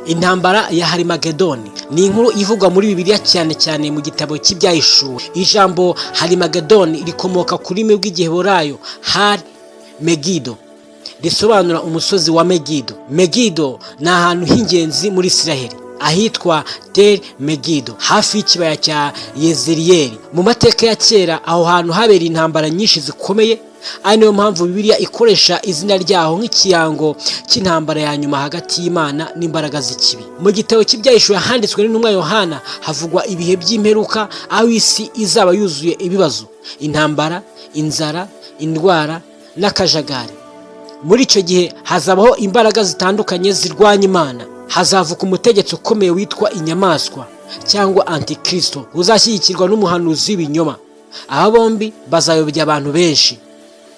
Intambara ya Harimagedoni ni inkuru ivugwa muri Bibiliya cyane cyane mu gitabo cy'Ibyahishuwe. Ijambo Harimagedoni rikomoka ku rurimi rw'Igiheburayo Har Megido, risobanura umusozi wa Megido. Megido ni ahantu h'ingenzi muri Isiraheli ahitwa Tel Megido hafi y'ikibaya cya Yezeriyeli. Mu mateka ya kera aho hantu habera intambara nyinshi zikomeye, ari niyo mpamvu Bibiliya ikoresha izina ryaho nk'ikirango cy'intambara ya nyuma hagati y'Imana n'imbaraga z'ikibi. Mu gitabo cy'Ibyahishuwe handitswe n'intumwa Yohana havugwa ibihe by'imperuka, aho isi izaba yuzuye ibibazo, intambara, inzara, indwara n'akajagari. Muri icyo gihe hazabaho imbaraga zitandukanye zirwanya Imana. Hazavuka umutegetsi ukomeye witwa inyamaswa cyangwa Antikristo, uzashyigikirwa n'umuhanuzi w'ibinyoma. Aba bombi bazayobya abantu benshi,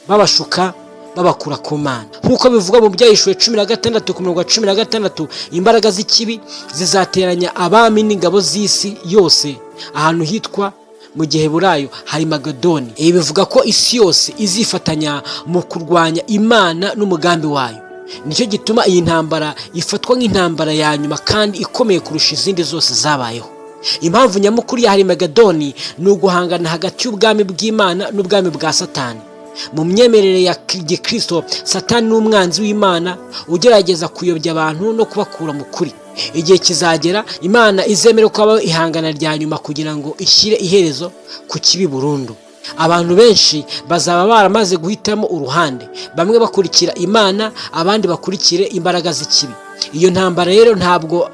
babashuka babakura ku Mana. Nk'uko bivugwa mu Byahishuwe 16:16, imbaraga z'ikibi zizateranya abami n'ingabo z'isi yose ahantu hitwa mu Giheburayo Harimagedoni. Ibi bivuga ko isi yose izifatanya mu kurwanya Imana n'umugambi wayo. Nicyo gituma iyi ntambara ifatwa nk'intambara ya nyuma kandi ikomeye kurusha izindi zose zabayeho. Impamvu nyamukuru ya Harimagedoni ni uguhangana hagati y'ubwami bw'Imana n'ubwami bwa Satani. Mu myemerere ya Gikristo, Satani ni umwanzi w'Imana ugerageza kuyobya abantu no kubakura mu kuri. Igihe kizagera Imana izemera ko habaho ihangana rya nyuma kugira ngo ishyire iherezo ku kibi burundu. Abantu benshi bazaba baramaze guhitamo uruhande, bamwe bakurikira Imana, abandi bakurikire imbaraga z'ikibi. Iyo ntambara rero ntabwo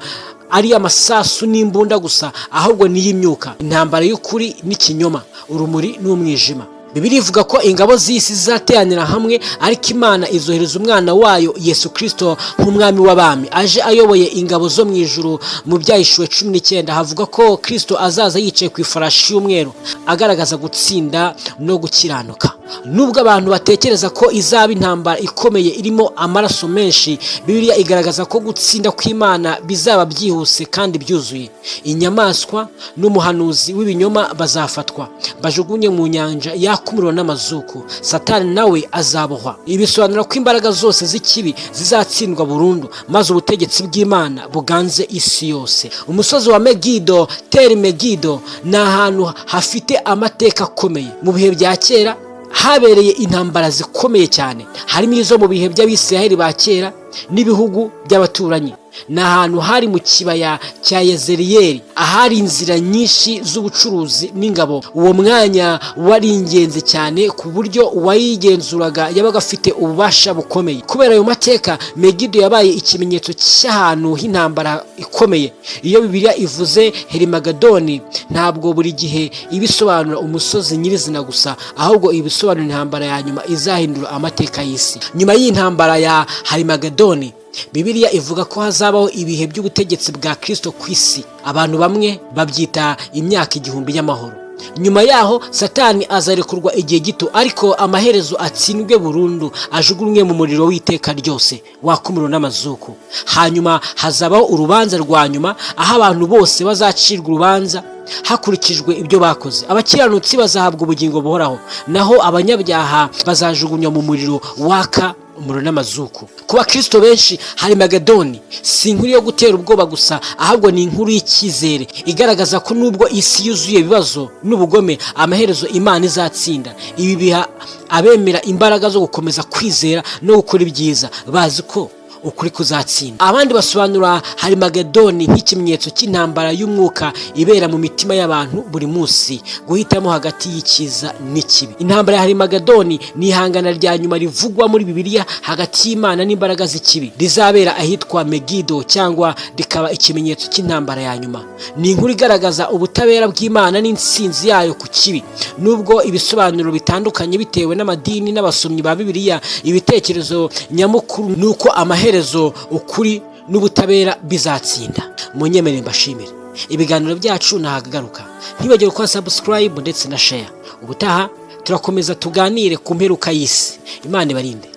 ari amasasu n'imbunda gusa, ahubwo ni y'imyuka, intambara y'ukuri n'ikinyoma, urumuri n'umwijima. Bibiliya ivuga ko ingabo z'isi zizateranira hamwe, ariko Imana izohereza umwana wayo Yesu Kristo nk'umwami w'abami, aje ayoboye ingabo zo mu ijuru. Mu Byahishuwe 19 havuga ko Kristo azaza yicaye ku ifarashi y'umweru, agaragaza gutsinda no gukiranuka. Nubwo abantu batekereza ko izaba intambara ikomeye irimo amaraso menshi, Bibiliya igaragaza ko gutsinda kw'Imana bizaba byihuse kandi byuzuye. Inyamaswa n'umuhanuzi w'ibinyoma bazafatwa, bajugunye mu nyanja yakumuriro n'amazuku. Satani nawe azabohwa. Ibi bisobanura ko imbaraga zose z'ikibi zizatsindwa burundu, maze ubutegetsi bw'Imana buganze isi yose. Umusozi wa Megido, Tel Megido, ni ahantu hafite amateka akomeye. Mu bihe bya kera habereye intambara zikomeye cyane, harimo izo mu bihe by'Abisiraheli ba kera n'ibihugu by'abaturanyi. Ni ahantu hari mu kibaya cya Yezeriyeli, ahari inzira nyinshi z'ubucuruzi n'ingabo. Uwo mwanya wari ingenzi cyane ku buryo uwayigenzuraga yabaga afite ububasha bukomeye. Kubera ayo mateka, Megido yabaye ikimenyetso cy'ahantu h'intambara ikomeye. Iyo Bibiliya ivuze Harimagedoni, ntabwo buri gihe ibisobanura umusozi nyirizina gusa, ahubwo ibisobanura intambara ya nyuma izahindura amateka y'isi. Nyuma y'intambara ya Harimagedoni, Bibiliya ivuga ko hazabaho ibihe by'ubutegetsi bwa Kristo ku isi. Abantu bamwe babyita imyaka 1000 y'amahoro. Nyuma yaho Satani azarekurwa igihe gito, ariko amaherezo atsindwe burundu, ajugunywe mu muriro w'iteka ryose wakumuriro n'amazuku. Hanyuma hazabaho urubanza rwa nyuma, aho abantu bose bazacirwa urubanza hakurikijwe ibyo bakoze. Abakiranutsi bazahabwa ubugingo buhoraho, naho abanyabyaha bazajugunywa mu muriro waka umuriro n'amazuku. Kuba Kristo benshi, Harimagedoni si inkuru yo gutera ubwoba gusa, ahubwo ni inkuru y'icyizere igaragaza ko nubwo isi yuzuye ibibazo n'ubugome, amaherezo Imana izatsinda. Ibi biha abemera imbaraga zo gukomeza kwizera no gukora ibyiza, bazi ko ukuri kuzatsinda. Abandi basobanura Harimagedoni nk'ikimenyetso cy'intambara y'umwuka ibera mu mitima y'abantu buri munsi, guhitamo hagati y'icyiza n'ikibi. Intambara ya Harimagedoni ni ihangana rya nyuma rivugwa muri Bibiliya hagati y'Imana n'imbaraga z'ikibi, rizabera ahitwa Megido, cyangwa rikaba ikimenyetso cy'intambara ya nyuma. Ni inkuru igaragaza ubutabera bw'Imana n'intsinzi yayo ku kibi. Nubwo ibisobanuro bitandukanye bitewe n'amadini n'abasomyi ba Bibiliya, ibitekerezo nyamukuru nuko amaherezo ukuri n'ubutabera bizatsinda. Munyemerere mbashimire. Ibiganiro byacu nahagaruka. Ntibagire gukora subscribe ndetse na share. Ubutaha turakomeza tuganire ku mperuka y'isi. Imana ibarinde.